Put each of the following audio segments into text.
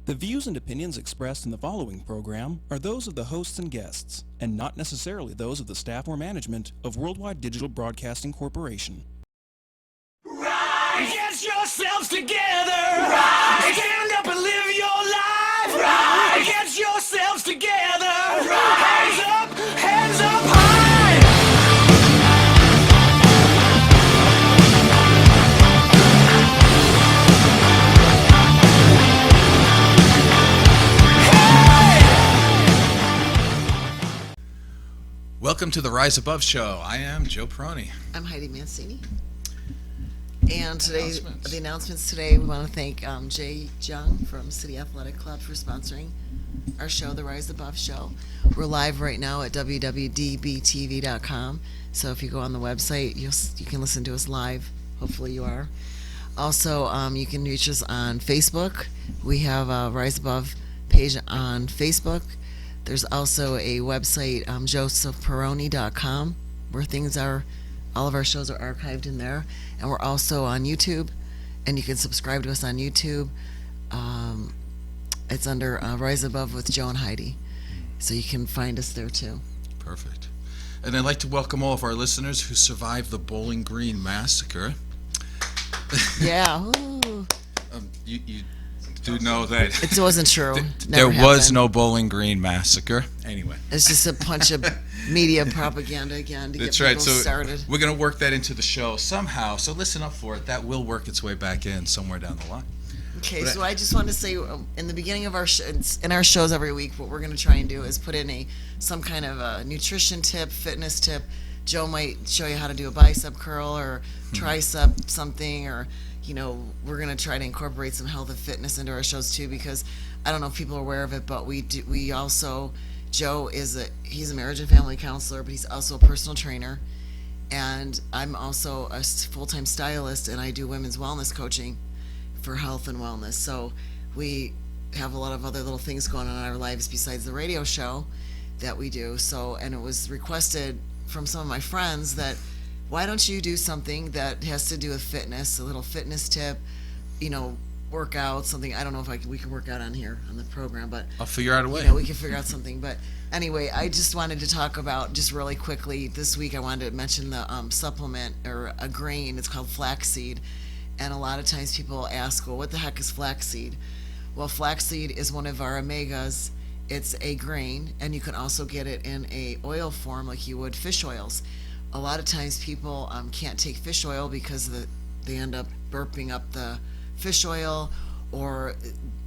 The views and opinions expressed in the following program are those of the hosts and guests, and not necessarily those of the staff or management of Worldwide Digital Broadcasting Corporation. Right. Get yourselves together. Right. Stand up and live your life. Right. Get yourselves together. Right. Hands up high. Welcome to the Rise Above Show. I am Joe Peroni. I'm Heidi Mancini. And today, Announcements. the announcements today, we want to thank Jay Jung from City Athletic Club for sponsoring our show, The Rise Above Show. We're live right now at WWDBTV.com. So if you go on the website, you can listen to us live. Hopefully you are. Also, you can reach us on Facebook. We have a Rise Above page on Facebook. There's also a website, josephperoni.com, where all of our shows are archived in there. And we're also on YouTube, and you can subscribe to us on YouTube. It's under Rise Above with Joe and Heidi. So you can find us there too. Perfect. And I'd like to welcome all of our listeners who survived the Bowling Green Massacre. Yeah. Ooh. You do know that It wasn't true. there Never was happened. no Bowling Green Massacre. Anyway. It's just a bunch of media propaganda again to That's get right. people So started. we're going to work that into the show somehow. So listen up for it. That will work its way back in somewhere down the line. Okay, But so I just want to say, in the beginning of our in our shows every week, what we're going to try and do is put in some kind of a nutrition tip, fitness tip. Joe might show you how to do a bicep curl or tricep something, or we're going to try to incorporate some health and fitness into our shows too, because I don't know if people are aware of it, but we also, Joe he's a marriage and family counselor, but he's also a personal trainer, and I'm also a full-time stylist, and I do women's wellness coaching for health and wellness. So we have a lot of other little things going on in our lives besides the radio show that we do. So, and it was requested from some of my friends that, why don't you do something that has to do with fitness, a little fitness tip, workout, something. I don't know if we can work out on here on the program, but I'll figure out a way. we can figure out something. But anyway, I just wanted to talk about, just really quickly, this week I wanted to mention the supplement or a grain. It's called flaxseed. And a lot of times people ask, well, what the heck is flaxseed? Well, flaxseed is one of our omegas. It's a grain, and you can also get it in a oil form like you would fish oils. A lot of times people can't take fish oil because they end up burping up the fish oil, or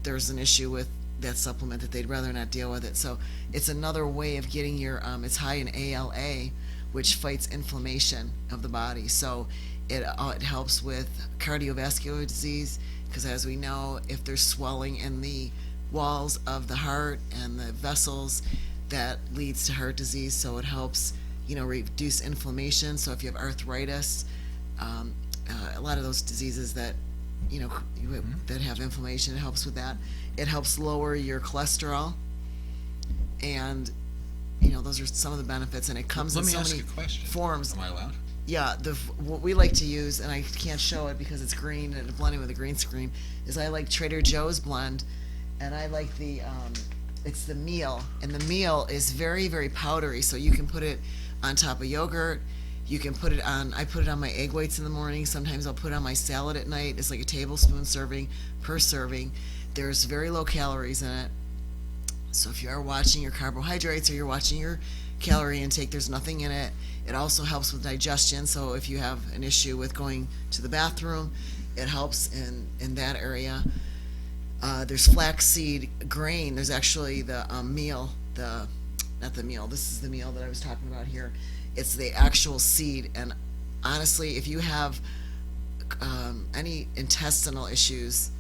there's an issue with that supplement that they'd rather not deal with it. So it's another way of getting your, it's high in ALA, which fights inflammation of the body. So it helps with cardiovascular disease, because as we know, if there's swelling in the walls of the heart and the vessels, that leads to heart disease. So it helps, reduce inflammation. So if you have arthritis, a lot of those diseases that, that have inflammation, it helps with that. It helps lower your cholesterol, and those are some of the benefits. And it comes Let in me so ask many you a question. forms. Am I allowed? Yeah, what we like to use, and I can't show it because it's green and it's blending with a green screen, is I like Trader Joe's blend, and I like it's the meal, and the meal is very, very powdery, so you can put it on top of yogurt. You can put it on, I put it on my egg whites in the morning. Sometimes I'll put it on my salad at night. It's like a tablespoon serving per serving. There's very low calories in it. So if you are watching your carbohydrates or you're watching your calorie intake, there's nothing in it. It also helps with digestion. So if you have an issue with going to the bathroom, it helps in that area. There's flaxseed grain. There's actually the meal, not the meal. This is the meal that I was talking about here. It's the actual seed. And honestly, if you have any intestinal issues,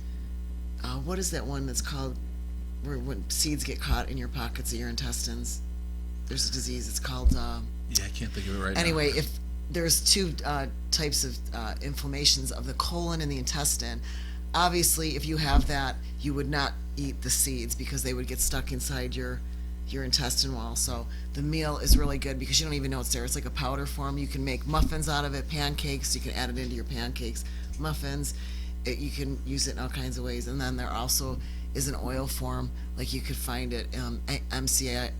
what is that one that's called when seeds get caught in your pockets of your intestines? There's a disease. It's called. Yeah, I can't think of it right now. Anyway, if there's two types of inflammations of the colon and the intestine. Obviously, if you have that, you would not eat the seeds because they would get stuck inside your intestine wall. So the meal is really good because you don't even know it's there. It's like a powder form. You can make muffins out of it, pancakes. You can add it into your pancakes, muffins. You can use it in all kinds of ways. And then there also is an oil form. Like you could find it, MCI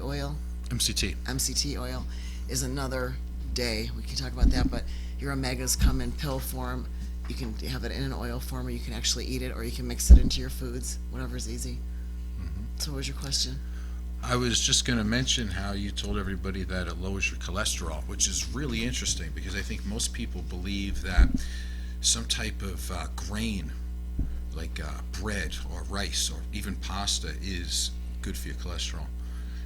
oil, MCT oil is another day. We can talk about that, but your omegas come in pill form. You can have it in an oil form, or you can actually eat it, or you can mix it into your foods, whatever's easy. So what was your question? I was just going to mention how you told everybody that it lowers your cholesterol, which is really interesting because I think most people believe that some type of grain, like bread or rice or even pasta, is good for your cholesterol,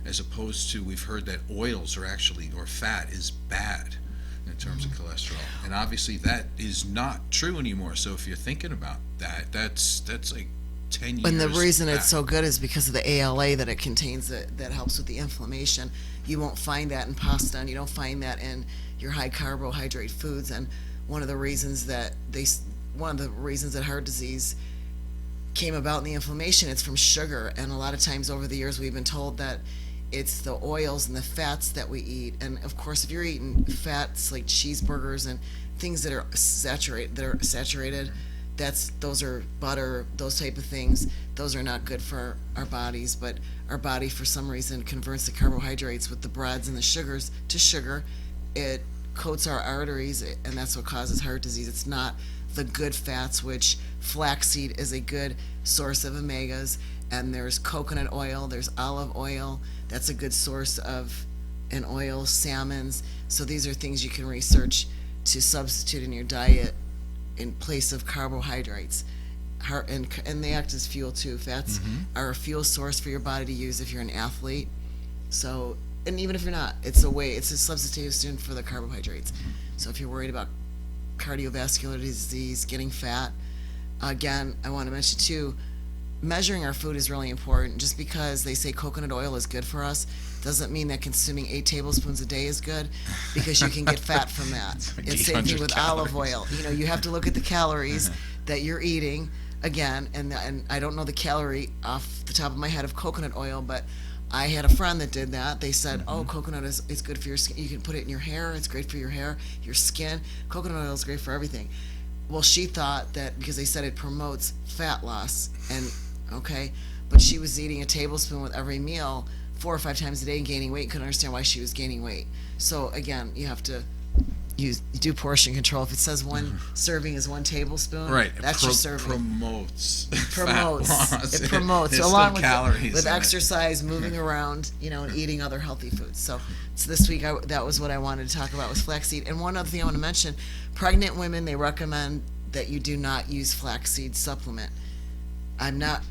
as opposed to we've heard that oils are actually, or fat is bad in terms of cholesterol, and obviously that is not true anymore. So if you're thinking about that, that's like 10 years. And the reason back. it's so good is because of the ALA that it contains that helps with the inflammation. You won't find that in pasta, and you don't find that in your high carbohydrate foods. And one of the reasons that heart disease came about in the inflammation, it's from sugar. And a lot of times over the years we've been told that it's the oils and the fats that we eat. And of course, if you're eating fats like cheeseburgers and things that are saturated, those are butter, those type of things. Those are not good for our bodies, but our body for some reason converts the carbohydrates with the breads and the sugars to sugar. It coats our arteries, and that's what causes heart disease. It's not the good fats, which flaxseed is a good source of omegas, and there's coconut oil, there's olive oil, that's a good source of an oil, salmons. So these are things you can research to substitute in your diet in place of carbohydrates. And they act as fuel too. Fats are a fuel source for your body to use if you're an athlete. So, and even if you're not, it's a substitution for the carbohydrates. So if you're worried about cardiovascular disease, getting fat, again, I want to mention too, measuring our food is really important. Just because they say coconut oil is good for us doesn't mean that consuming 8 tablespoons a day is good, because you can get fat from that. It's same thing with calories. olive oil. You have to look at the calories that you're eating. Again, and I don't know the calorie off the top of my head of coconut oil, but I had a friend that did that. They said, oh, coconut is good for your skin. You can put it in your hair. It's great for your hair, your skin. Coconut oil is great for everything. Well, she thought that because they said it promotes fat loss, but she was eating a tablespoon with every meal 4 or 5 times a day and gaining weight, and couldn't understand why she was gaining weight. So again, you have to do portion control. If it says one serving is 1 tablespoon, right, that's your serving. Promotes fat loss. It promotes There's along still calories with in it. exercise, moving around, and eating other healthy foods. So this week that was what I wanted to talk about with flaxseed. And one other thing I want to mention: pregnant women, they recommend that you do not use flaxseed supplement. I'm not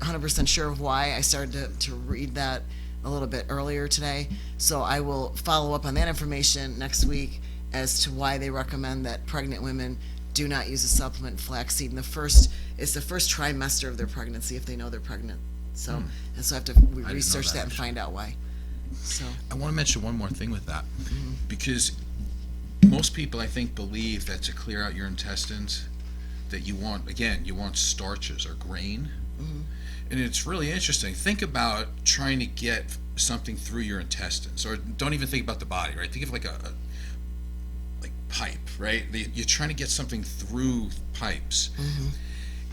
100% sure of why. I started to read that a little bit earlier today, so I will follow up on that information next week as to why they recommend that pregnant women do not use a supplement, flaxseed, it's the first trimester of their pregnancy if they know they're pregnant. So and so I have to research that and find out why. So I want to mention one more thing with that, because most people, I think, believe that to clear out your intestines, that you want starches or grain. And it's really interesting. Think about trying to get something through your intestines, or don't even think about the body, right? Think of like a pipe, right? You're trying to get something through pipes.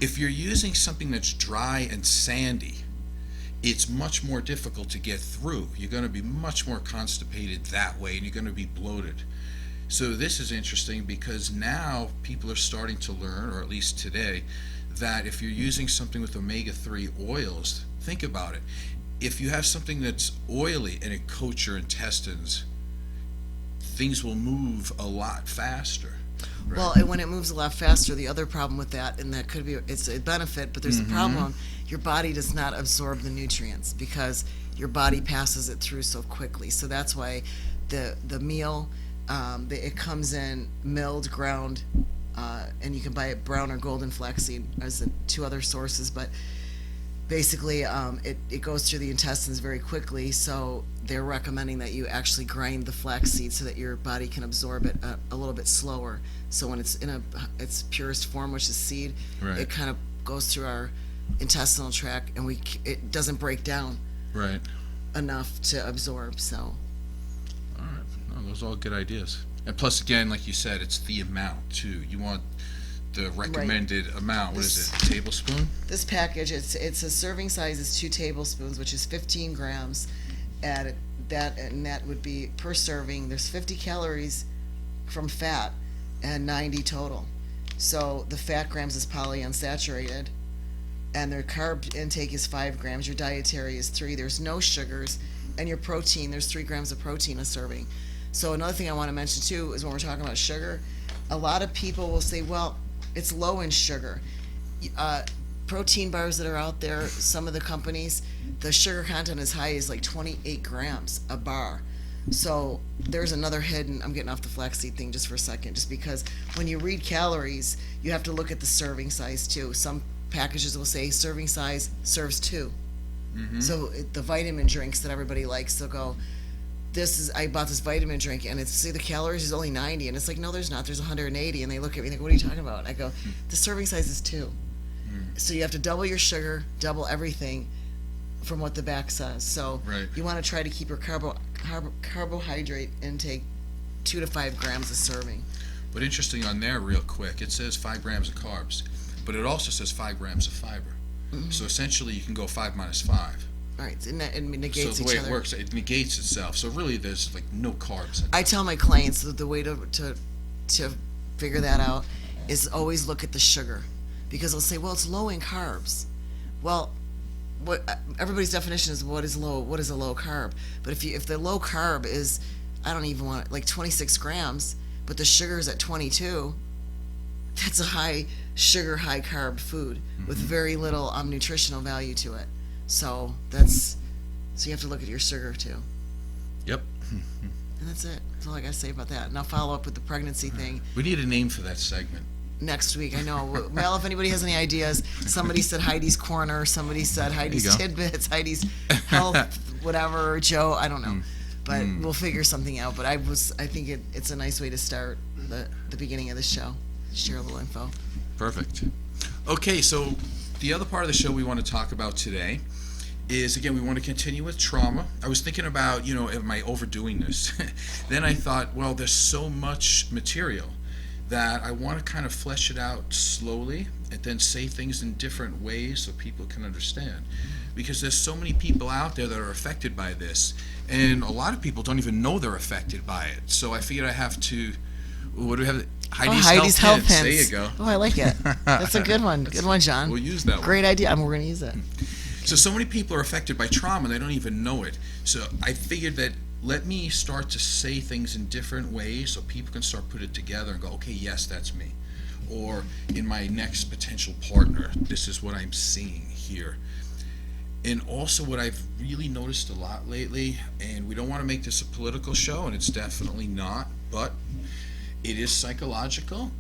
If you're using something that's dry and sandy, it's much more difficult to get through. You're going to be much more constipated that way, and you're going to be bloated. So this is interesting because now people are starting to learn, or at least today, that if you're using something with omega-3 oils, think about it. If you have something that's oily and it coats your intestines, things will move a lot faster. Right? Well, and when it moves a lot faster, the other problem with that, and that could be, it's a benefit, but there's a problem. Your body does not absorb the nutrients because your body passes it through so quickly. So that's why the meal, it comes in milled, ground, and you can buy it brown or golden flaxseed as the 2 other sources, but basically it goes through the intestines very quickly, so they're recommending that you actually grind the flaxseed so that your body can absorb it a little bit slower. So when it's in its purest form, which is seed, Right. it kind of goes through our intestinal tract, and it doesn't break down Right. enough to absorb. So All right. No, those are all good ideas. And plus, again, like you said, it's the amount too. You want the recommended amount. What is it? A tablespoon? This package, it's a serving size is 2 tablespoons, which is 15 grams. At that would be per serving. There's 50 calories from fat and 90 total. So the fat grams is polyunsaturated, and their carb intake is 5 grams. Your dietary is 3. There's no sugars, and your protein, there's 3 grams of protein a serving. So another thing I want to mention too is when we're talking about sugar, a lot of people will say, well, it's low in sugar. Protein bars that are out there, some of the companies, the sugar content as high as like 28 grams a bar. So there's another hidden, I'm getting off the flaxseed thing just for a second, just because when you read calories, you have to look at the serving size too. Some packages will say serving size serves 2. So the vitamin drinks that everybody likes, they'll go, I bought this vitamin drink and it's, see, the calories is only 90, and it's like, no, there's not, there's 180, and they look at me and they go, what are you talking about? And I go, the serving size is 2. So you have to double your sugar, double everything from what the back says. So you want to try to keep your carbohydrate intake 2 to 5 grams a serving. But interesting on there, real quick, it says 5 grams of carbs, but it also says 5 grams of fiber. So essentially, you can go 5 minus 5. All right, and it negates each other. So the way it works, it negates itself. So really, there's like no carbs. I tell my clients that the way to figure that out is always look at the sugar, because they'll say, well, it's low in carbs. Well, what everybody's definition is what is a low carb. But if the low carb is, I don't even want like 26 grams, but the sugar is at 22, that's a high sugar, high carb food with very little nutritional value to it. So you have to look at your sugar too. Yep. And that's it. That's all I got to say about that. And I'll follow up with the pregnancy thing We need a name for that segment. next week. I know. Well, if anybody has any ideas, somebody said Heidi's Corner, somebody said Heidi's Tidbits, Heidi's Health, whatever, Joe, I don't know. But we'll figure something out. But I think it's a nice way to start the beginning of the show. Share a little info. Perfect. Okay, so the other part of the show we want to talk about today is, again, we want to continue with trauma. I was thinking about, am I overdoing this? Then I thought, well, there's so much material that I want to kind of flesh it out slowly and then say things in different ways so people can understand. Because there's so many people out there that are affected by this, and a lot of people don't even know they're affected by it. So I figured I have to, what do we have? Heidi's Health Hints. There you go. Oh, I like it. That's a good one. Good one, John. We'll use that one. Great idea. We're going to use it. So many people are affected by trauma and they don't even know it. So I figured that let me start to say things in different ways so people can start putting it together and go, okay, yes, that's me. Or in my next potential partner, this is what I'm seeing here. And also what I've really noticed a lot lately, and we don't want to make this a political show, and it's definitely not, but it is psychological.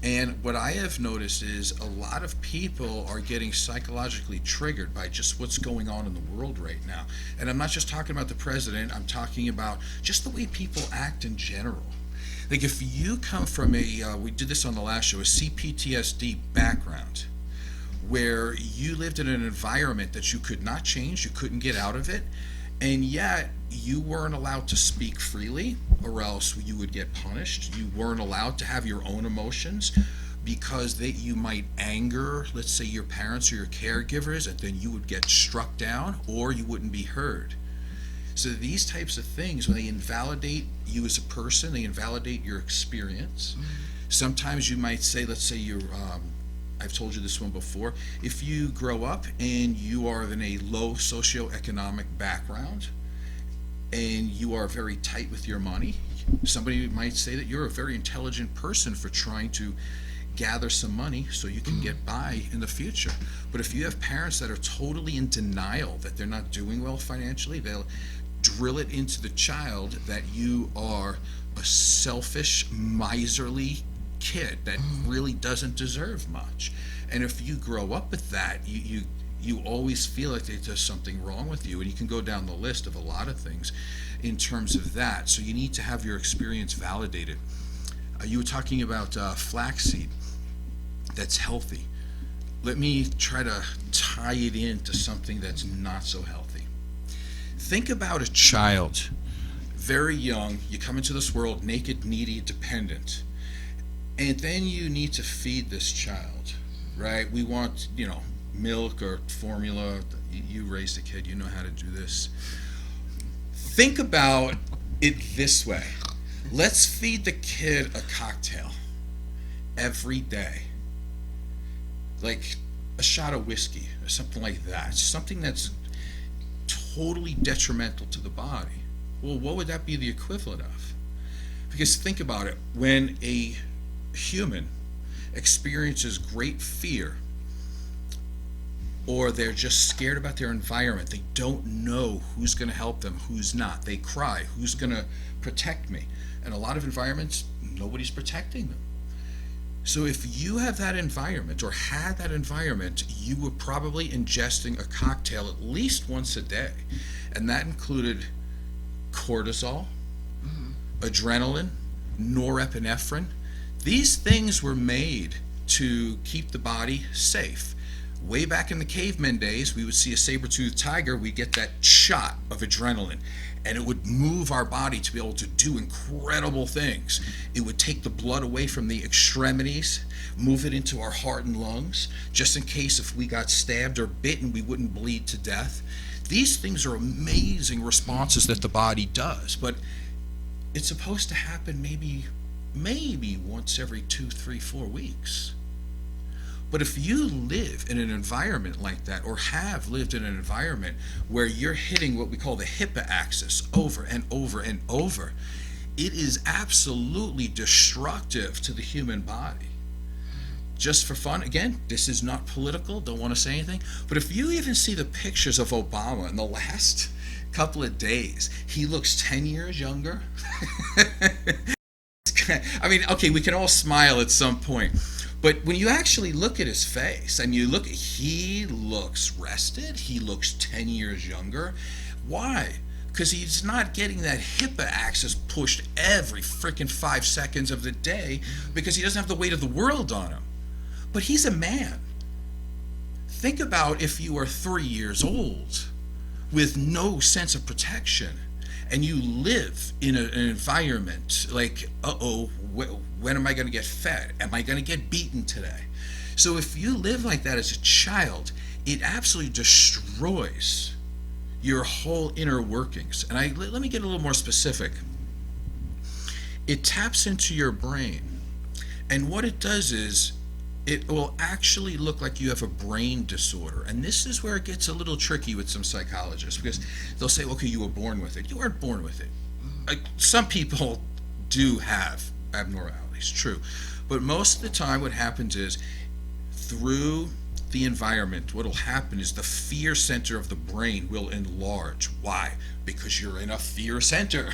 And what I have noticed is a lot of people are getting psychologically triggered by just what's going on in the world right now. And I'm not just talking about the president, I'm talking about just the way people act in general. Like if you come from we did this on the last show, a CPTSD background, where you lived in an environment that you could not change, you couldn't get out of it, and yet you weren't allowed to speak freely or else you would get punished. You weren't allowed to have your own emotions because you might anger, let's say, your parents or your caregivers, and then you would get struck down or you wouldn't be heard. So these types of things, when they invalidate you as a person, they invalidate your experience. Sometimes you might say, let's say you're I've told you this one before, if you grow up and you are in a low socioeconomic background and you are very tight with your money, somebody might say that you're a very intelligent person for trying to gather some money so you can get by in the future. But if you have parents that are totally in denial that they're not doing well financially, they'll drill it into the child that you are a selfish, miserly kid that really doesn't deserve much. And if you grow up with that, you always feel like there's something wrong with you, and you can go down the list of a lot of things in terms of that. So you need to have your experience validated. You were talking about flaxseed that's healthy. Let me try to tie it into something that's not so healthy. Think about a child, very young, you come into this world naked, needy, dependent. And then you need to feed this child, right? We want, milk or formula. You raised a kid, you know how to do this. Think about it this way. Let's feed the kid a cocktail every day. Like a shot of whiskey or something like that. Something that's totally detrimental to the body. Well, what would that be the equivalent of? Because think about it. When a human experiences great fear, or they're just scared about their environment, they don't know who's going to help them, who's not. They cry, who's going to protect me? And a lot of environments, nobody's protecting them. So if you have that environment or had that environment, you were probably ingesting a cocktail at least once a day. And that included cortisol, adrenaline, norepinephrine. These things were made to keep the body safe. Way back in the caveman days, we would see a saber-toothed tiger, we'd get that shot of adrenaline, and it would move our body to be able to do incredible things. It would take the blood away from the extremities, move it into our heart and lungs, just in case if we got stabbed or bitten, we wouldn't bleed to death. These things are amazing responses that the body does, but it's supposed to happen maybe once every 2, 3, 4 weeks. But if you live in an environment like that, or have lived in an environment where you're hitting what we call the HIPAA axis over and over and over, it is absolutely destructive to the human body. Just for fun, again, this is not political, don't want to say anything, but if you even see the pictures of Obama in the last couple of days, he looks 10 years younger. I mean, okay, we can all smile at some point. But when you actually look at his face and you look, he looks rested. He looks 10 years younger. Why? Because he's not getting that HIPAA axis pushed every freaking 5 seconds of the day because he doesn't have the weight of the world on him. But he's a man. Think about if you are 3 years old with no sense of protection and you live in an environment like, when am I going to get fed? Am I going to get beaten today? So if you live like that as a child, it absolutely destroys your whole inner workings. And let me get a little more specific. It taps into your brain. And what it does is it will actually look like you have a brain disorder. And this is where it gets a little tricky with some psychologists, because they'll say, okay, you were born with it. You weren't born with it. Some people do have abnormalities, true. But most of the time what happens is through the environment, what will happen is the fear center of the brain will enlarge. Why? Because you're in a fear center.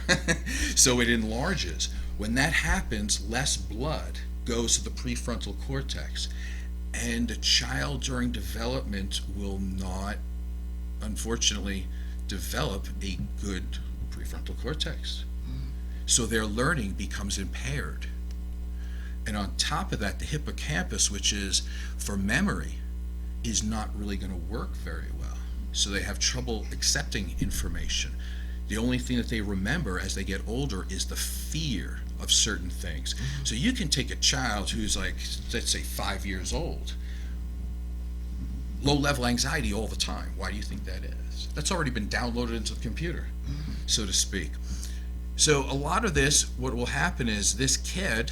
So it enlarges. When that happens, less blood goes to the prefrontal cortex. And a child during development will not, unfortunately, develop a good prefrontal cortex. So their learning becomes impaired. And on top of that, the hippocampus, which is for memory, is not really going to work very well. So they have trouble accepting information. The only thing that they remember as they get older is the fear of certain things. So you can take a child who's like, let's say 5 years old, low-level anxiety all the time. Why do you think that is? That's already been downloaded into the computer, so to speak. So a lot of this, what will happen is this kid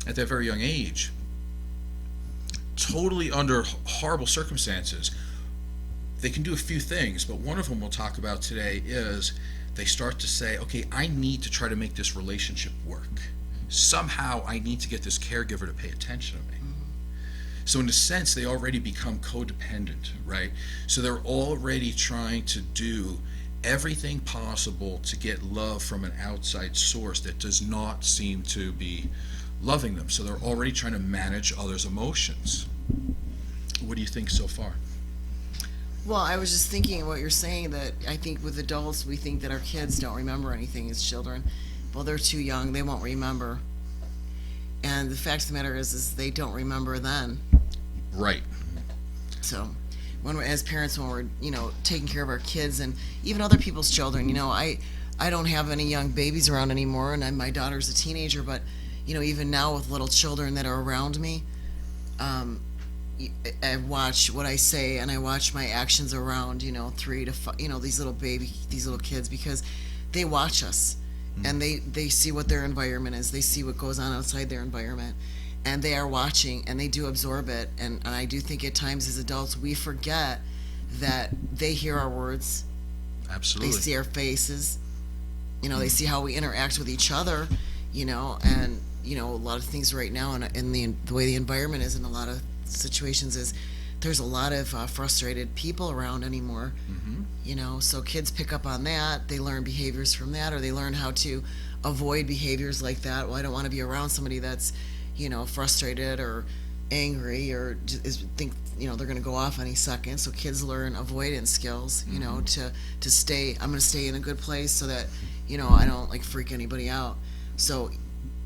at that very young age, totally under horrible circumstances, they can do a few things, but one of them we'll talk about today is they start to say, okay, I need to try to make this relationship work. Somehow I need to get this caregiver to pay attention to me. So in a sense, they already become codependent, right? So they're already trying to do everything possible to get love from an outside source that does not seem to be loving them. So they're already trying to manage others' emotions. What do you think so far? Well, I was just thinking what you're saying, that I think with adults, we think that our kids don't remember anything as children. Well, they're too young, they won't remember. And the fact of the matter is they don't remember then. Right. So when we're, as parents, when we're, taking care of our kids and even other people's children, I don't have any young babies around anymore, and my daughter's a teenager, but even now with little children that are around me, I watch what I say and I watch my actions around, 3 to 5, these little kids, because they watch us and they see what their environment is. They see what goes on outside their environment, and they are watching and they do absorb it. And I do think at times as adults, we forget that they hear our words. Absolutely. They see our faces, they see how we interact with each other, and, a lot of things right now in the way the environment is in a lot of situations is there's a lot of frustrated people around anymore. So kids pick up on that. They learn behaviors from that, or they learn how to avoid behaviors like that. Well, I don't want to be around somebody that's frustrated or angry, or think they're going to go off any second. So kids learn avoidance skills, to stay. I'm going to stay in a good place so that I don't like freak anybody out. So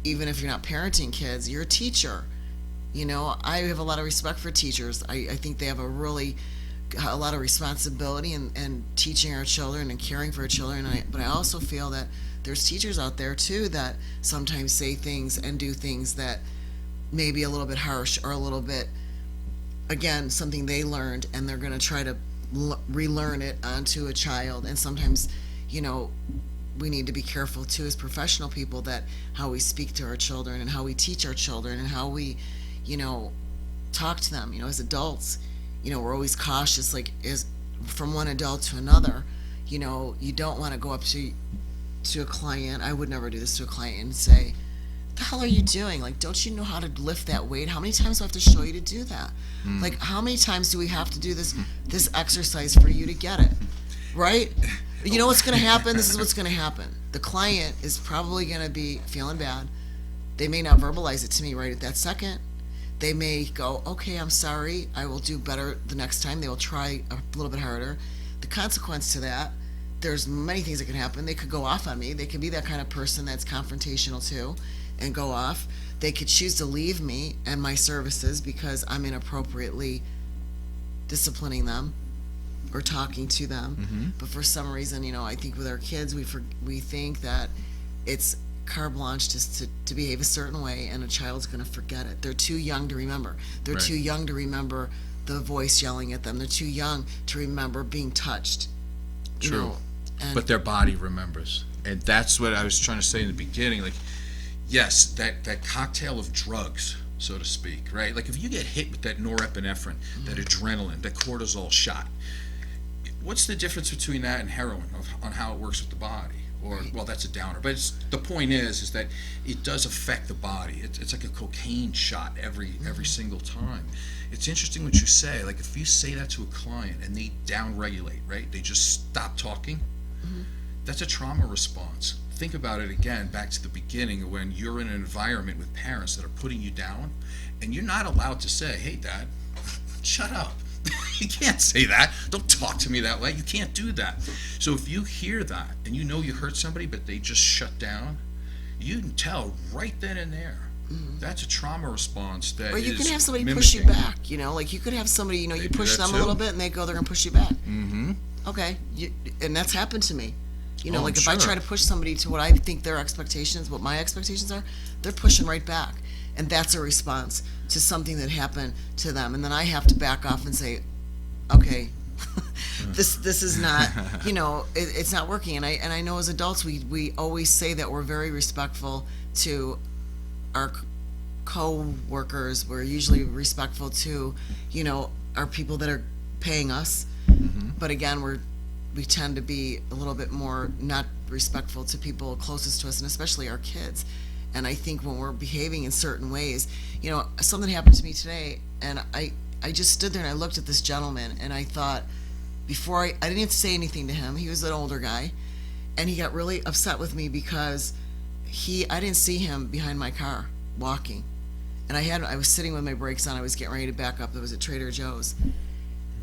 even if you're not parenting kids, you're a teacher. I have a lot of respect for teachers. I think they have a lot of responsibility in teaching our children and caring for our children. But I also feel that there's teachers out there too that sometimes say things and do things that may be a little bit harsh, or a little bit, again, something they learned, and they're going to try to relearn it onto a child. And sometimes, we need to be careful too as professional people that how we speak to our children and how we teach our children and how we talk to them. As adults, we're always cautious, like is from one adult to another. You don't want to go up to a client. I would never do this to a client and say, "What the hell are you doing? Like, don't you know how to lift that weight? How many times do I have to show you to do that? Like, how many times do we have to do this exercise for you to get it?" Right? You know what's going to happen? This is what's going to happen. The client is probably going to be feeling bad. They may not verbalize it to me right at that second. They may go, "Okay, I'm sorry. I will do better the next time." They will try a little bit harder. The consequence to that, there's many things that can happen. They could go off on me. They could be that kind of person that's confrontational too and go off. They could choose to leave me and my services because I'm inappropriately disciplining them or talking to them. But for some reason, I think with our kids, we think that it's carte blanche just to behave a certain way, and a child's going to forget it. They're too young to remember. They're Right. too young to remember the voice yelling at them. They're too young to remember being touched. True. And But their body remembers. And that's what I was trying to say in the beginning. Like, yes, that cocktail of drugs, so to speak, right? Like, if you get hit with that norepinephrine, that adrenaline, that cortisol shot, what's the difference between that and heroin on how it works with the body? Or, well, that's a downer. But the point is that it does affect the body. It's like a cocaine shot every single time. It's interesting what you say. Like, if you say that to a client and they downregulate, right? They just stop talking. That's a trauma response. Think about it again, back to the beginning, when you're in an environment with parents that are putting you down, and you're not allowed to say, "Hey, Dad, shut up." You can't say that. Don't talk to me that way. You can't do that. So if you hear that and you know you hurt somebody, but they just shut down, you can tell right then and there. That's a trauma response that or you is can have somebody mimicking. push you back. Like you could have somebody, you They push do that them a too. little bit and they go, they're going to push you back. Okay. And that's happened to me. Oh, Like if sure. I try to push somebody to what I think their expectations, what my expectations are, they're pushing right back. And that's a response to something that happened to them. And then I have to back off and say, okay, this is not, it's not working. And I know as adults, we always say that we're very respectful to our co-workers. We're usually respectful to, our people that are paying us. But again, we tend to be a little bit more not respectful to people closest to us, and especially our kids. And I think when we're behaving in certain ways, something happened to me today, and I just stood there and I looked at this gentleman, and I thought, before I didn't have to say anything to him. He was an older guy, and he got really upset with me because I didn't see him behind my car walking, and I was sitting with my brakes on. I was getting ready to back up. It was at Trader Joe's.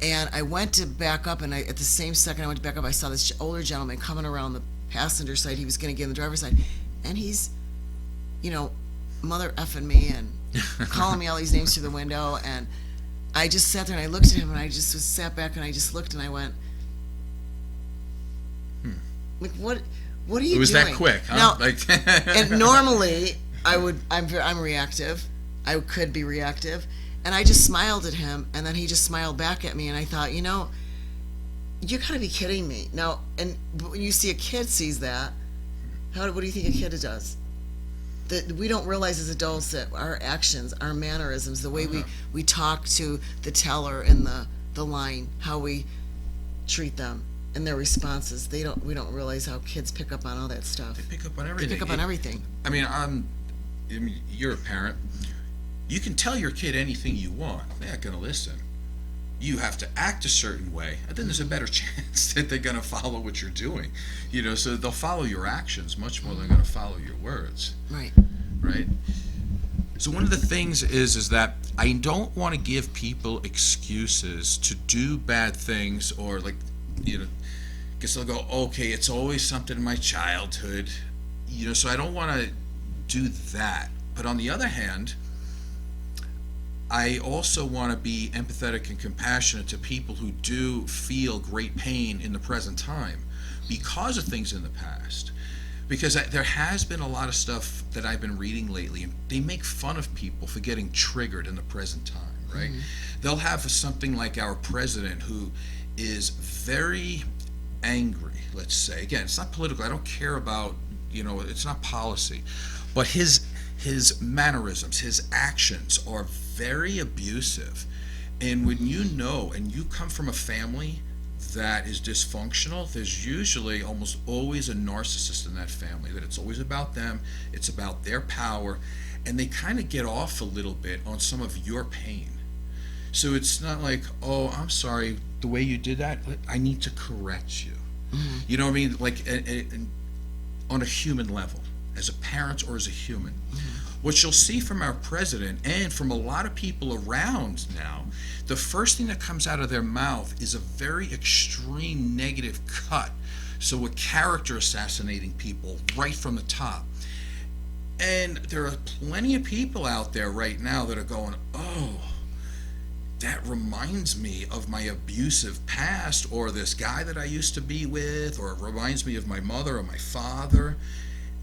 And I went to back up, and at the same second I went to back up, I saw this older gentleman coming around the passenger side. He was going to get in the driver's side, and he's, mother effing me and calling me all these names through the window. And I just sat there and I looked at him, and I just sat back and I just looked and I went, like, what are you doing? It was that quick, huh? Now, and normally, I'm reactive. I could be reactive. And I just smiled at him, and then he just smiled back at me, and I thought, you gotta be kidding me. Now, and when you see a kid sees that, what do you think a kid does? That we don't realize as adults that our actions, our mannerisms, the way we talk to the teller in the line, how we treat them and their responses, we don't realize how kids pick up on all that stuff. They pick up on everything. They pick up on everything. I mean, you're a parent. You can tell your kid anything you want. They're not going to listen. You have to act a certain way, and then there's a better chance that they're going to follow what you're doing. So they'll follow your actions much more than they're going to follow your words. Right. Right? So one of the things is that I don't want to give people excuses to do bad things, or because they'll go, okay, it's always something in my childhood. So I don't want to do that. But on the other hand, I also want to be empathetic and compassionate to people who do feel great pain in the present time because of things in the past. Because there has been a lot of stuff that I've been reading lately, and they make fun of people for getting triggered in the present time, right? Mm-hmm. They'll have something like our president who is very angry, let's say. Again, it's not political. I don't care about, it's not policy. But his mannerisms, his actions are very abusive. And when and you come from a family that is dysfunctional, there's usually almost always a narcissist in that family, that it's always about them, it's about their power, and they kind of get off a little bit on some of your pain. So it's not like, oh, I'm sorry, the way you did that, I need to correct you. Mm-hmm. You know what I mean? Like on a human level, as a parent or as a human. Mm-hmm. What you'll see from our president and from a lot of people around now, the first thing that comes out of their mouth is a very extreme negative cut. So we're character assassinating people right from the top. And there are plenty of people out there right now that are going, oh, that reminds me of my abusive past, or this guy that I used to be with, or it reminds me of my mother or my father.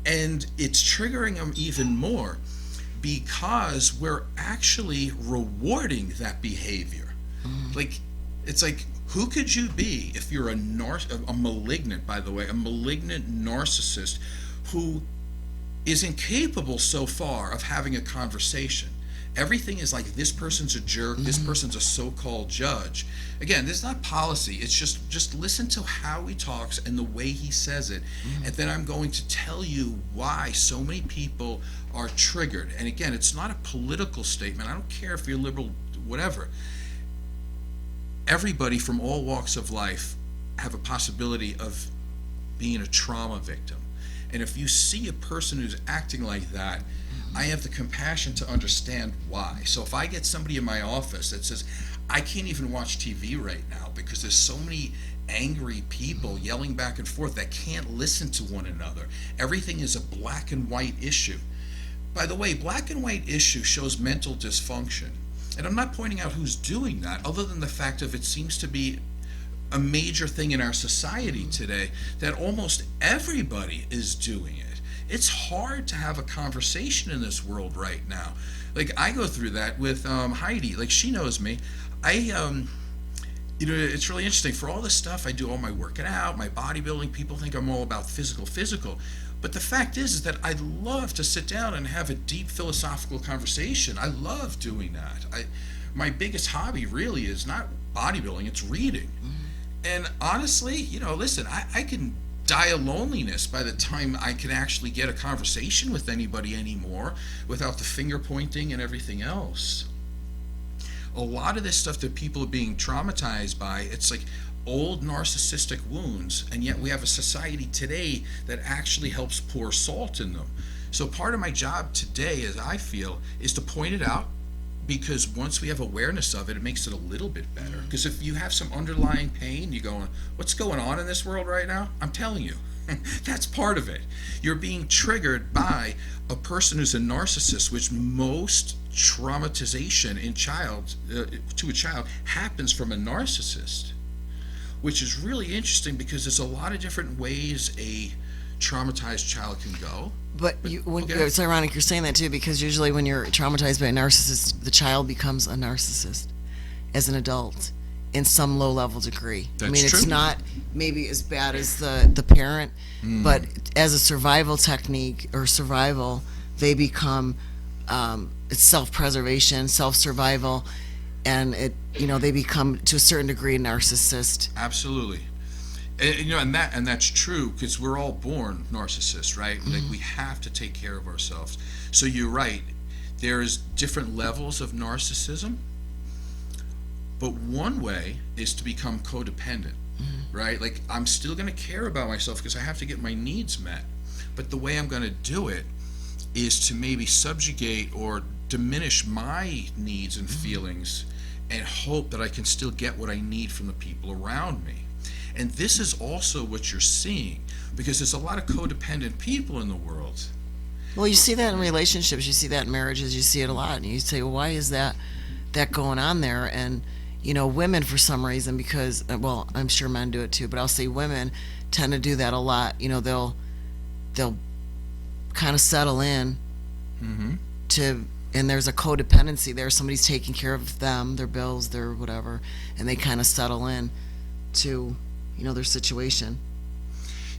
And it's triggering them even more because we're actually rewarding that behavior. Like, it's like, who could you be if you're a malignant, by the way, a malignant narcissist who is incapable so far of having a conversation? Everything is like, this person's a jerk, this person's a so-called judge. Again, this is not policy. It's just listen to how he talks and the way he says it. And then I'm going to tell you why so many people are triggered. And again, it's not a political statement. I don't care if you're liberal, whatever. Everybody from all walks of life have a possibility of being a trauma victim. And if you see a person who's acting like that, I have the compassion to understand why. So if I get somebody in my office that says, I can't even watch TV right now because there's so many angry people yelling back and forth that can't listen to one another. Everything is a black and white issue. By the way, black and white issue shows mental dysfunction. And I'm not pointing out who's doing that, other than the fact of it seems to be a major thing in our society today that almost everybody is doing it. It's hard to have a conversation in this world right now. Like, I go through that with Heidi. Like, she knows me. It's really interesting. For all this stuff, I do all my working out, my bodybuilding. People think I'm all about physical. But the fact is that I love to sit down and have a deep philosophical conversation. I love doing that. My biggest hobby really is not bodybuilding, it's reading. And honestly, listen, I can die of loneliness by the time I can actually get a conversation with anybody anymore without the finger pointing and everything else. A lot of this stuff that people are being traumatized by, it's like old narcissistic wounds, and yet we have a society today that actually helps pour salt in them. So part of my job today, as I feel, is to point it out, because once we have awareness of it, it makes it a little bit better. Because if you have some underlying pain, you're going, what's going on in this world right now? I'm telling you, that's part of it. You're being triggered by a person who's a narcissist, which most traumatization to a child happens from a narcissist, which is really interesting because there's a lot of different ways a traumatized child can go. But it's ironic you're saying that too, because usually when you're traumatized by a narcissist, the child becomes a narcissist as an adult in some low-level degree. That's it's true. not maybe as bad as the parent, but as a survival technique or survival, they become it's self-preservation, self-survival, and they become to a certain degree a narcissist. Absolutely. And that's true, because we're all born narcissists, right? Like, we have to take care of ourselves. So you're right. There's different levels of narcissism, but one way is to become codependent, right? Like, I'm still going to care about myself because I have to get my needs met, but the way I'm going to do it is to maybe subjugate or diminish my needs and feelings and hope that I can still get what I need from the people around me. And this is also what you're seeing, because there's a lot of codependent people in the world. Well, you see that in relationships, you see that in marriages, you see it a lot, and you say, well, why is that going on there? And women, for some reason, because, well, I'm sure men do it too, but I'll say women tend to do that a lot. They'll kind of settle in and there's a codependency there. Somebody's taking care of them, their bills, their whatever, and they kind of settle in to their situation.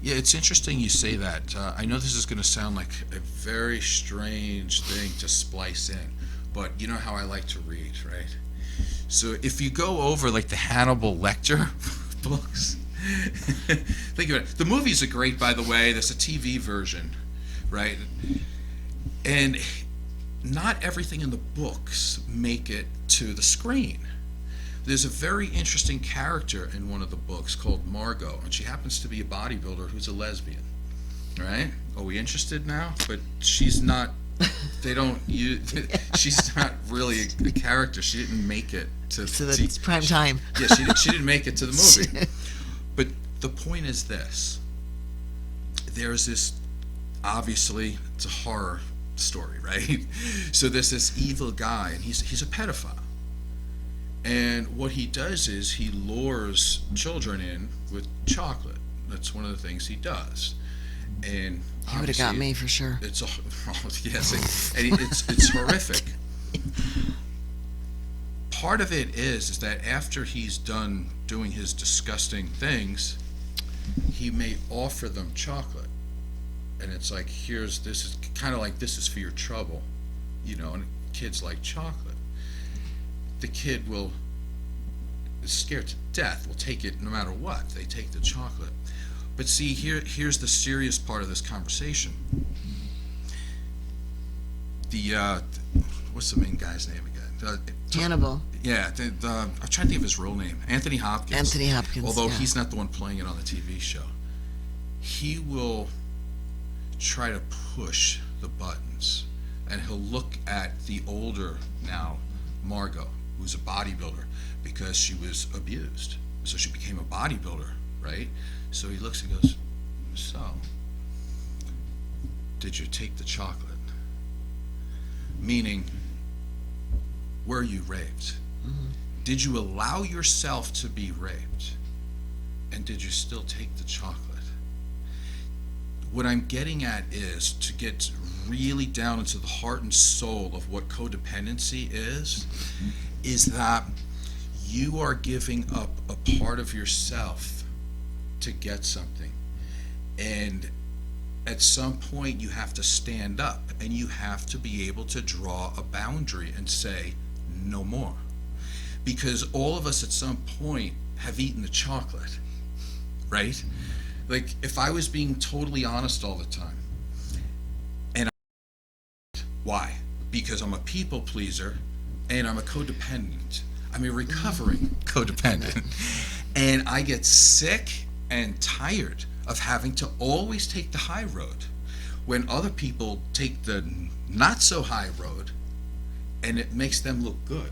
Yeah, it's interesting you say that. I know this is going to sound like a very strange thing to splice in, but you know how I like to read, right? So if you go over like the Hannibal Lecter books, think of it. The movies are great, by the way. There's a TV version, right? And not everything in the books make it to the screen. There's a very interesting character in one of the books called Margot, and she happens to be a bodybuilder who's a lesbian, right? Are we interested now? But she's not, she's not really a character. She didn't make it to the prime time. Yeah, she didn't make it to the movie. But the point is this. There's this, obviously, it's a horror story, right? So there's this evil guy, and he's a pedophile. And what he does is he lures children in with chocolate. That's one of the things he does. And he would have got me for sure. It's it's horrific. Part of it is that after he's done doing his disgusting things, he may offer them chocolate, and it's like, this is kind of like, this is for your trouble, and kids like chocolate. The kid is scared to death, will take it no matter what. They take the chocolate. But see, here's the serious part of this conversation. What's the main guy's name again? Hannibal. Yeah, I'm trying to think of his real name. Anthony Hopkins. Anthony Hopkins. Although yeah. he's not the one playing it on the TV show. He will try to push the buttons, and he'll look at the older now Margot, who's a bodybuilder, because she was abused. So she became a bodybuilder, right? So he looks and goes, so, did you take the chocolate? Meaning, were you raped? Mm-hmm. Did you allow yourself to be raped? And did you still take the chocolate? What I'm getting at is to get really down into the heart and soul of what codependency is that you are giving up a part of yourself to get something. And at some point you have to stand up, and you have to be able to draw a boundary and say, no more. Because all of us at some point have eaten the chocolate, right? Like, if I was being totally honest all the time, and why? Because I'm a people pleaser, and I'm a codependent. I'm a recovering codependent. And I get sick and tired of having to always take the high road when other people take the not so high road, and it makes them look good.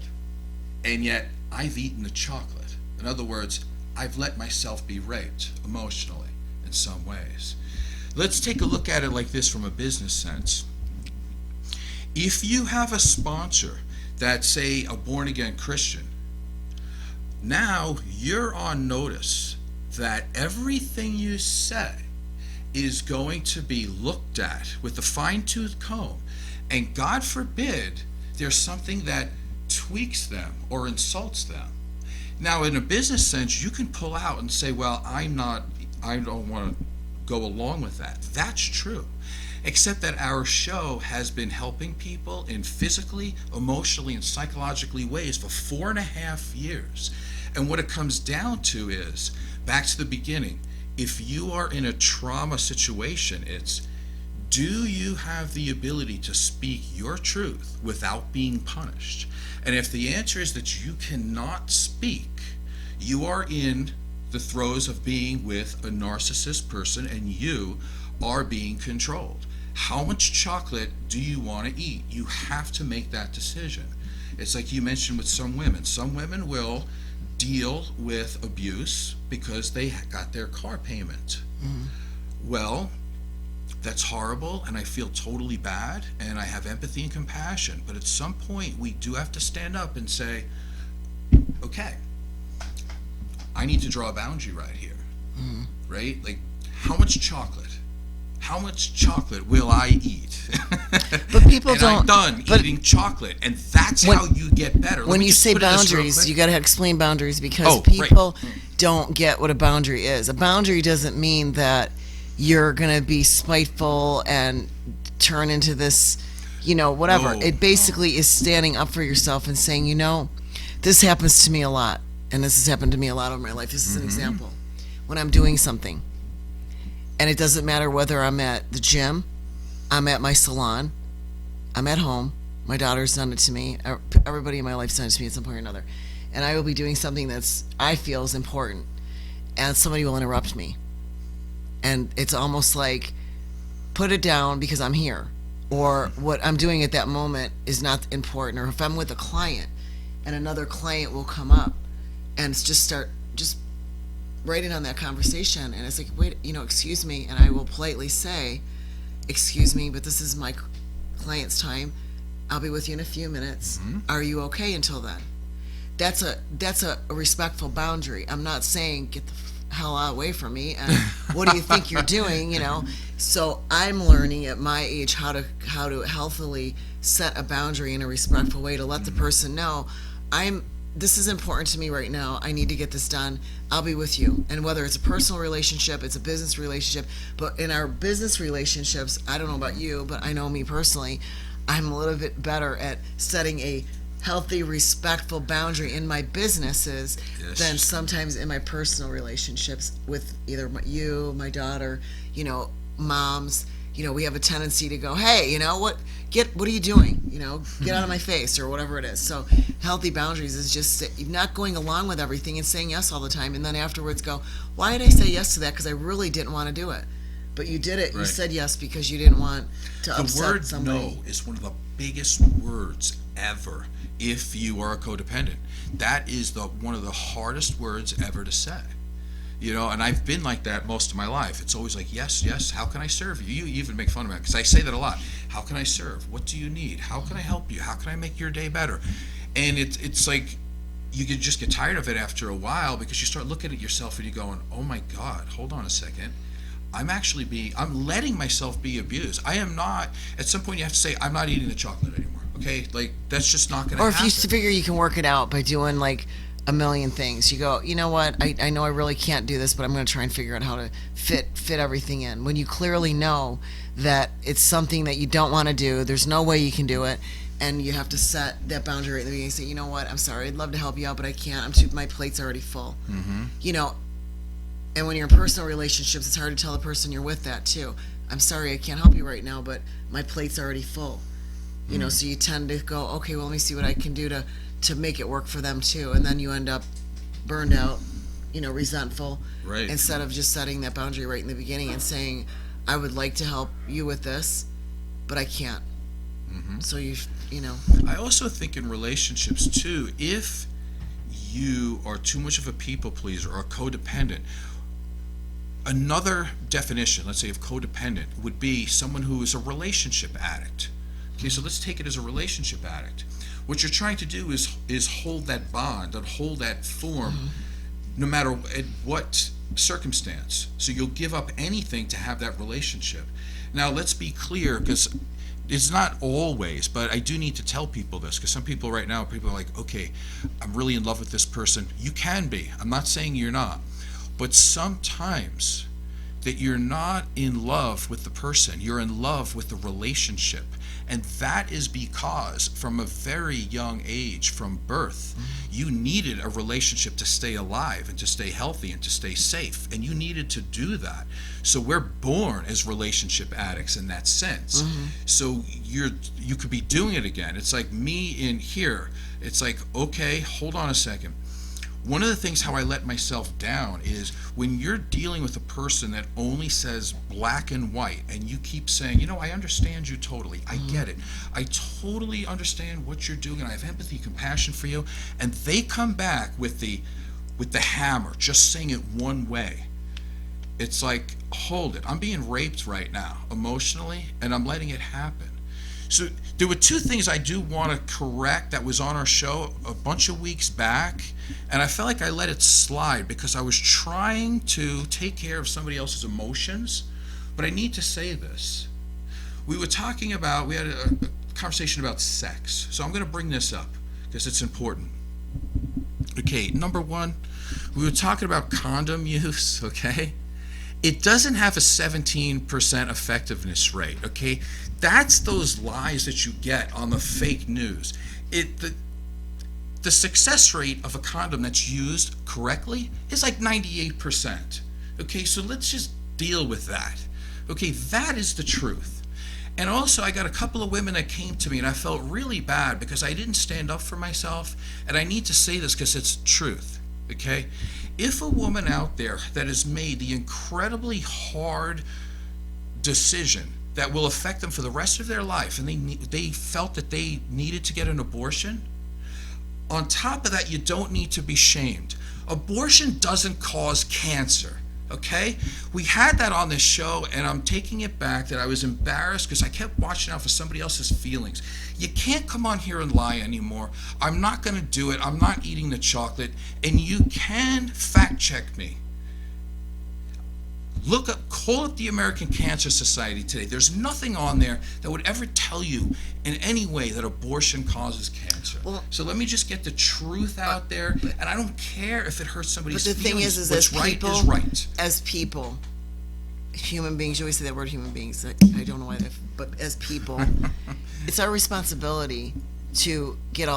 And yet I've eaten the chocolate. In other words, I've let myself be raped emotionally in some ways. Let's take a look at it like this from a business sense. If you have a sponsor that's, say, a born-again Christian, now you're on notice that everything you say is going to be looked at with a fine-tooth comb, and God forbid there's something that tweaks them or insults them. Now, in a business sense, you can pull out and say, well, I don't want to go along with that. That's true. Except that our show has been helping people in physically, emotionally, and psychologically ways for 4.5 years. And what it comes down to is, back to the beginning, if you are in a trauma situation, it's, do you have the ability to speak your truth without being punished? And if the answer is that you cannot speak, you are in the throes of being with a narcissist person and you are being controlled. How much chocolate do you want to eat? You have to make that decision. It's like you mentioned with some women. Some women will deal with abuse because they got their car payment. Well, that's horrible, and I feel totally bad, and I have empathy and compassion. But at some point, we do have to stand up and say, okay, I need to draw a boundary right here, right? Like, how much chocolate will I eat? But people and don't. I'm done eating chocolate, and that's how you get better. When you say boundaries, you got to explain boundaries because people don't get what a boundary is. A boundary doesn't mean that you're going to be spiteful and turn into this, whatever. It basically is standing up for yourself and saying, this happens to me a lot, and this has happened to me a lot over my life. This is an example. When I'm doing something, and it doesn't matter whether I'm at the gym, I'm at my salon, I'm at home, my daughter's done it to me, everybody in my life's done it to me at some point or another, and I will be doing something that's I feel is important, and somebody will interrupt me. And it's almost like, put it down because I'm here. Or what I'm doing at that moment is not important. Or if I'm with a client and another client will come up and just start writing on that conversation. And it's like, wait, excuse me. And I will politely say, excuse me, but this is my client's time. I'll be with you in a few minutes. Are you okay until then? That's a respectful boundary. I'm not saying get the hell away from me and what do you think you're doing, So I'm learning at my age how to healthily set a boundary in a respectful way to let the person know this is important to me right now. I need to get this done. I'll be with you. And whether it's a personal relationship, it's a business relationship, but in our business relationships, I don't know about you, but I know me personally, I'm a little bit better at setting a healthy, respectful boundary in my businesses than sometimes in my personal relationships with either my daughter, moms. We have a tendency to go, hey, what are you doing? Get out of my face or whatever it is. So healthy boundaries is just not going along with everything and saying yes all the time. And then afterwards go, why did I say yes to that? Because I really didn't want to do it. But you did it. Right. You said yes because you didn't want to upset somebody. The word no is one of the biggest words ever if you are a codependent. That is one of the hardest words ever to say. And I've been like that most of my life. It's always like, yes, how can I serve you? You even make fun of me because I say that a lot. How can I serve? What do you need? How can I help you? How can I make your day better? And it's like you can just get tired of it after a while because you start looking at yourself and you're going, oh my God, hold on a second. I'm letting myself be abused. I am not, at some point you have to say, I'm not eating the chocolate anymore. Okay? Like, that's just not going to happen. Or if you figure you can work it out by doing like a million things. You go, you know what? I know I really can't do this, but I'm going to try and figure out how to fit everything in. When you clearly know that it's something that you don't want to do, there's no way you can do it, and you have to set that boundary right at the beginning and say, you know what? I'm sorry. I'd love to help you out, but I can't. My plate's already full. And when you're in personal relationships, it's hard to tell the person you're with that too. I'm sorry, I can't help you right now, but my plate's already full. So you tend to go, okay, well, let me see what I can do to make it work for them too. And then you end up burned out, resentful. Right. Instead of just setting that boundary right in the beginning and saying, I would like to help you with this, but I can't. So I also think in relationships too, if you are too much of a people pleaser or a codependent, another definition, let's say, of codependent would be someone who is a relationship addict. Okay, so let's take it as a relationship addict. What you're trying to do is hold that bond and hold that form, no matter at what circumstance. So you'll give up anything to have that relationship. Now, let's be clear, because it's not always, but I do need to tell people this, because some people right now, people are like, okay, I'm really in love with this person. You can be. I'm not saying you're not. But sometimes that you're not in love with the person, you're in love with the relationship. And that is because from a very young age, from birth, you needed a relationship to stay alive and to stay healthy and to stay safe. And you needed to do that. So we're born as relationship addicts in that sense. So you could be doing it again. It's like me in here. It's like, okay, hold on a second. One of the things how I let myself down is when you're dealing with a person that only says black and white, and you keep saying, you know, I understand you totally. I get it. I totally understand what you're doing, and I have empathy, compassion for you. And they come back with the hammer, just saying it one way. It's like, hold it. I'm being raped right now, emotionally, and I'm letting it happen. So there were two things I do want to correct that was on our show a bunch of weeks back, and I felt like I let it slide because I was trying to take care of somebody else's emotions, but I need to say this. We had a conversation about sex, so I'm going to bring this up because it's important. Okay, number one, we were talking about condom use, okay? It doesn't have a 17% effectiveness rate, okay? That's those lies that you get on the fake news. The success rate of a condom that's used correctly is like 98%. Okay, so let's just deal with that. Okay, that is the truth. And also, I got a couple of women that came to me, and I felt really bad because I didn't stand up for myself. And I need to say this because it's truth. Okay, if a woman out there that has made the incredibly hard decision that will affect them for the rest of their life, and they felt that they needed to get an abortion, on top of that, you don't need to be shamed. Abortion doesn't cause cancer. Okay, we had that on this show, and I'm taking it back that I was embarrassed because I kept watching out for somebody else's feelings. You can't come on here and lie anymore. I'm not going to do it. I'm not eating the chocolate, and you can fact check me. Call up the American Cancer Society today. There's nothing on there that would ever tell you in any way that abortion causes cancer. So let me just get the truth out there, and I don't care if it hurts somebody's feelings. But the thing is what's as people, right is right. As people, human beings, you always say that word human beings. I don't know why, but as people, it's our responsibility to get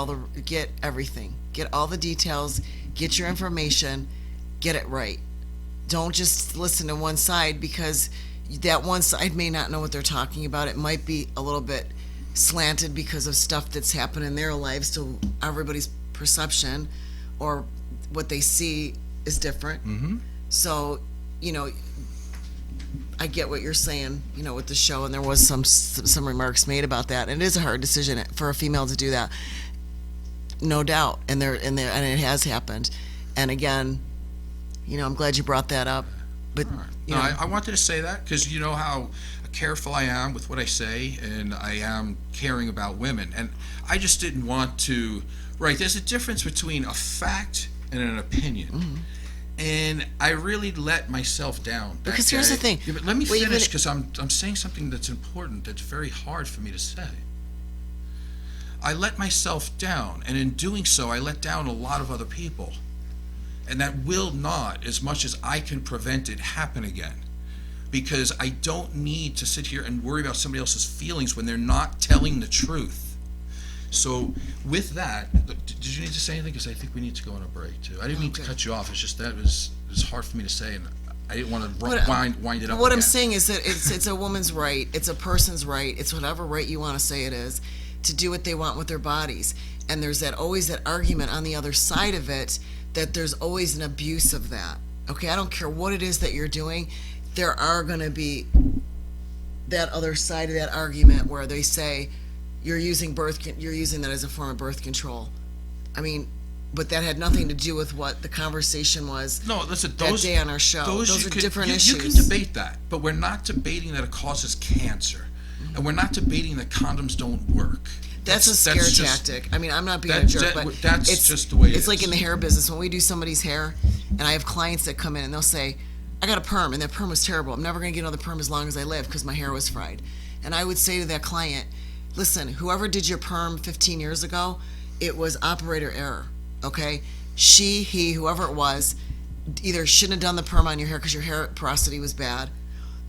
everything, get all the details, get your information, get it right. Don't just listen to one side because that one side may not know what they're talking about. It might be a little bit slanted because of stuff that's happened in their lives, so everybody's perception or what they see is different. So, I get what you're saying, with the show, and there was some remarks made about that. And it is a hard decision for a female to do that, no doubt, and it has happened. And again, I'm glad you brought that up. But I wanted to say that because you know how careful I am with what I say, and I am caring about women, and I just didn't want to. Right, there's a difference between a fact and an opinion, and I really let myself down. Because here's the thing. Yeah, but let me finish because I'm saying something that's important. That's very hard for me to say. I let myself down, and in doing so, I let down a lot of other people. And that will not, as much as I can prevent it, happen again. Because I don't need to sit here and worry about somebody else's feelings when they're not telling the truth. So with that, did you need to say anything? Because I think we need to go on a break too. I didn't mean to cut you off. It's just that it was hard for me to say, and I didn't want to wind it up. What I'm saying is that it's a woman's right. It's a person's right. It's whatever right you want to say it is to do what they want with their bodies. And there's always that argument on the other side of it that there's always an abuse of that. Okay, I don't care what it is that you're doing. There are going to be that other side of that argument where they say you're using that as a form of birth control. I mean, but that had nothing to do with what the conversation was. No, listen, that day on our show. Those are different issues. You can debate that, but we're not debating that it causes cancer, and we're not debating that condoms don't work. That's a scare tactic. I mean, I'm not being a jerk, but that's it's just the way it it's like is. in the hair business. When we do somebody's hair, and I have clients that come in and they'll say, I got a perm, and that perm was terrible. I'm never going to get another perm as long as I live because my hair was fried. And I would say to that client, listen, whoever did your perm 15 years ago, it was operator error, okay? She, he, whoever it was, either shouldn't have done the perm on your hair because your hair porosity was bad.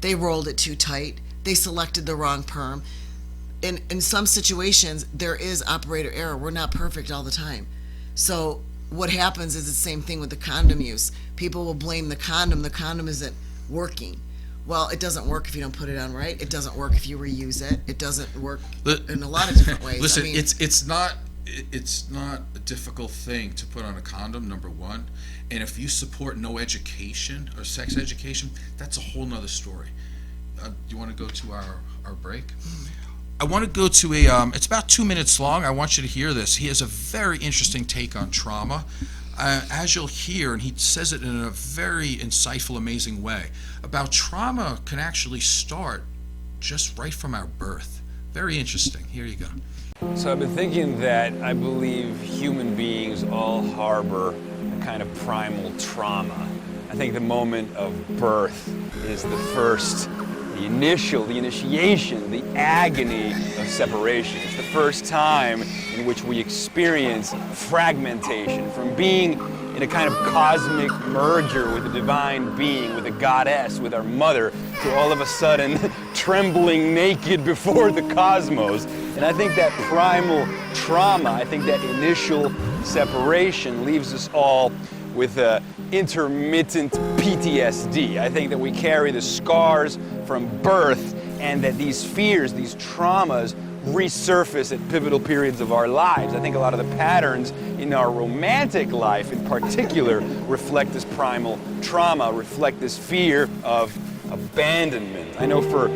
They rolled it too tight. They selected the wrong perm. In some situations, there is operator error. We're not perfect all the time. So what happens is the same thing with the condom use. People will blame the condom. The condom isn't working. Well, it doesn't work if you don't put it on right. It doesn't work if you reuse it. It doesn't work in a lot of different ways. Listen, I mean, it's not a difficult thing to put on a condom, number one. And if you support no education or sex education, that's a whole nother story. Do you want to go to our break? I want to go to it's about 2 minutes long. I want you to hear this. He has a very interesting take on trauma. As you'll hear, and he says it in a very insightful, amazing way, about trauma can actually start just right from our birth. Very interesting. Here you go. So I've been thinking that I believe human beings all harbor a kind of primal trauma. I think the moment of birth is the first, the initiation, the agony of separation. It's the first time in which we experience fragmentation from being in a kind of cosmic merger with a divine being, with a goddess, with our mother, to all of a sudden trembling naked before the cosmos. And I think that primal trauma, I think that initial separation leaves us all with intermittent PTSD. I think that we carry the scars from birth, and that these fears, these traumas, resurface at pivotal periods of our lives. I think a lot of the patterns in our romantic life in particular reflect this primal trauma, reflect this fear of abandonment. I know for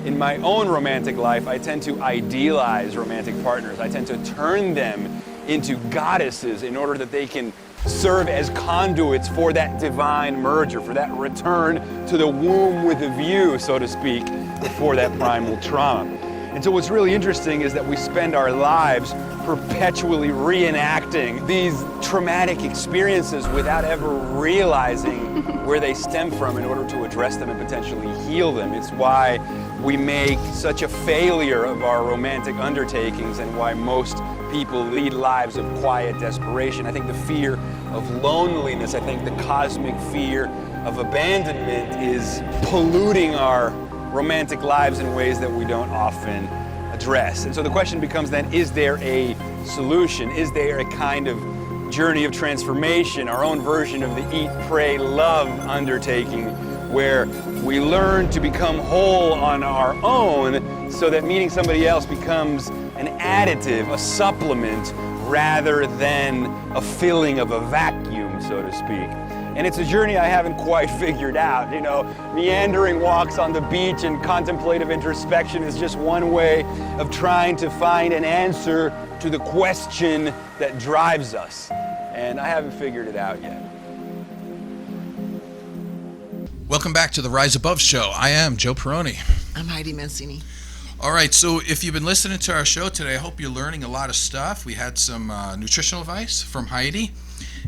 in my own romantic life, I tend to idealize romantic partners. I tend to turn them into goddesses in order that they can serve as conduits for that divine merger, for that return to the womb with a view, so to speak, before that primal trauma. And so what's really interesting is that we spend our lives perpetually reenacting these traumatic experiences without ever realizing where they stem from in order to address them and potentially heal them. It's why we make such a failure of our romantic undertakings and why most people lead lives of quiet desperation. I think the fear of loneliness, I think the cosmic fear of abandonment is polluting our romantic lives in ways that we don't often address. And so the question becomes then, is there a solution? Is there a kind of journey of transformation, our own version of the eat, pray, love undertaking, where we learn to become whole on our own so that meeting somebody else becomes an additive, a supplement, rather than a filling of a vacuum, so to speak. And it's a journey I haven't quite figured out. You know, meandering walks on the beach and contemplative introspection is just one way of trying to find an answer to the question that drives us. And I haven't figured it out yet. Welcome back to the Rise Above Show. I am Joe Peroni. I'm Heidi Mancini. All right, so if you've been listening to our show today, I hope you're learning a lot of stuff. We had some nutritional advice from Heidi,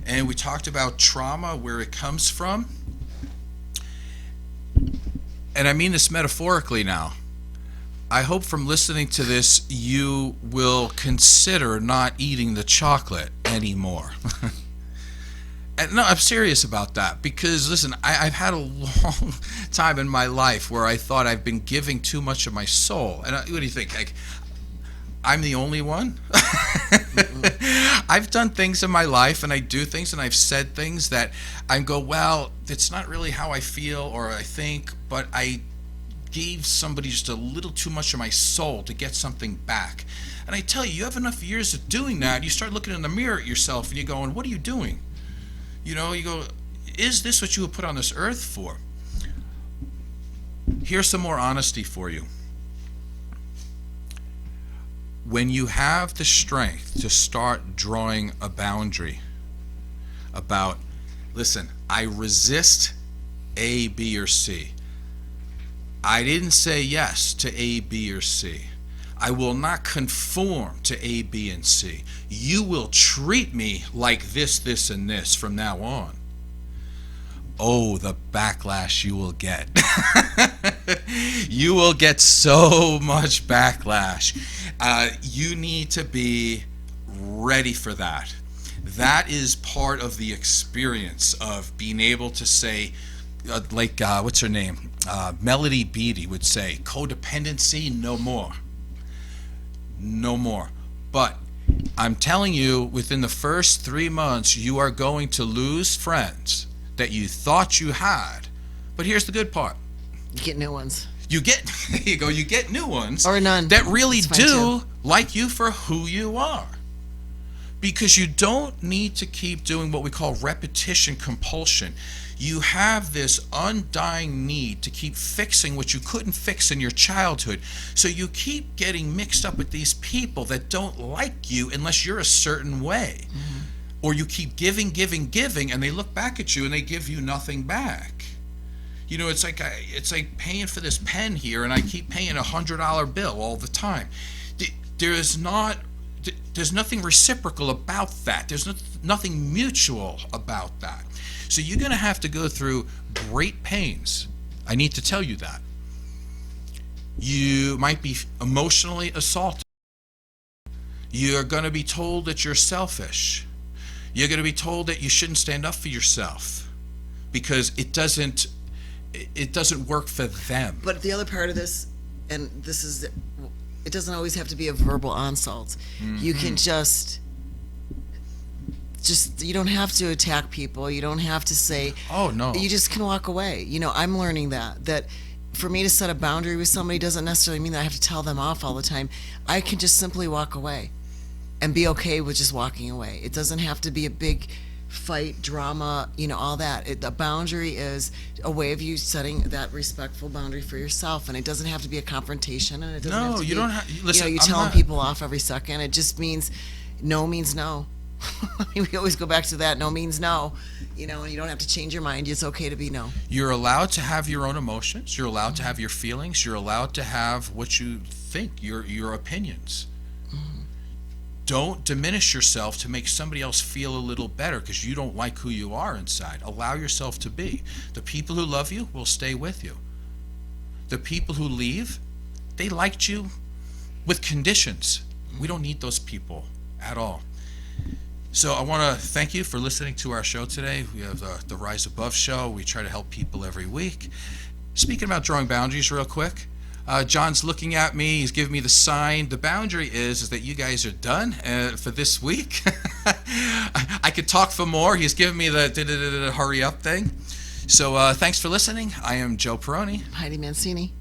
and we talked about trauma, where it comes from. And I mean this metaphorically now. I hope from listening to this, you will consider not eating the chocolate anymore. And no, I'm serious about that, because listen, I've had a long time in my life where I thought I've been giving too much of my soul. And what do you think? Like, I'm the only one? I've done things in my life, and I do things, and I've said things that I go, well, it's not really how I feel or I think, but I gave somebody just a little too much of my soul to get something back. And I tell you, you have enough years of doing that, you start looking in the mirror at yourself, and you're going, what are you doing? You know, you go, is this what you were put on this earth for? Here's some more honesty for you. When you have the strength to start drawing a boundary about, listen, I resist A, B, or C. I didn't say yes to A, B, or C. I will not conform to A, B, and C. You will treat me like this, this, and this from now on. Oh, the backlash you will get. You will get so much backlash. You need to be ready for that. That is part of the experience of being able to say, what's her name? Melody Beattie would say, codependency, no more. No more. But I'm telling you, within the first 3 months, you are going to lose friends that you thought you had. But here's the good part. You get new ones. You get, there you go, you get new ones. Or none. That really That's fine do too. like you for who you are. Because you don't need to keep doing what we call repetition compulsion. You have this undying need to keep fixing what you couldn't fix in your childhood. So you keep getting mixed up with these people that don't like you unless you're a certain way. Mm-hmm. Or you keep giving, and they look back at you and they give you nothing back. You know, it's like paying for this pen here, and I keep paying $100 bill all the time. There's nothing reciprocal about that. There's nothing mutual about that. So you're going to have to go through great pains. I need to tell you that. You might be emotionally assaulted. You're going to be told that you're selfish. You're going to be told that you shouldn't stand up for yourself because it doesn't work for them. But the other part of this, and this is, it doesn't always have to be a verbal insult. Mm-hmm. You can just you don't have to attack people. You don't have to say, oh no. You just can walk away. You know, I'm learning that for me to set a boundary with somebody doesn't necessarily mean that I have to tell them off all the time. I can just simply walk away and be okay with just walking away. It doesn't have to be a big fight, drama, you know, all that. The boundary is a way of you setting that respectful boundary for yourself, and it doesn't have to be a confrontation, and it doesn't have to you be, don't have. Listen, you telling people off every second. It just means no means no. We always go back to that. No means no. You know, and you don't have to change your mind. It's okay to be no. You're allowed to have your own emotions. You're allowed to have your feelings. You're allowed to have what you think, your opinions. Don't diminish yourself to make somebody else feel a little better because you don't like who you are inside. Allow yourself to be. The people who love you will stay with you. The people who leave, they liked you with conditions. We don't need those people at all. So I want to thank you for listening to our show today. We have the Rise Above show. We try to help people every week. Speaking about drawing boundaries real quick, John's looking at me. He's giving me the sign. The boundary is that you guys are done for this week. I could talk for more. He's giving me the hurry up thing. So thanks for listening. I am Joe Peroni. Heidi Mancini.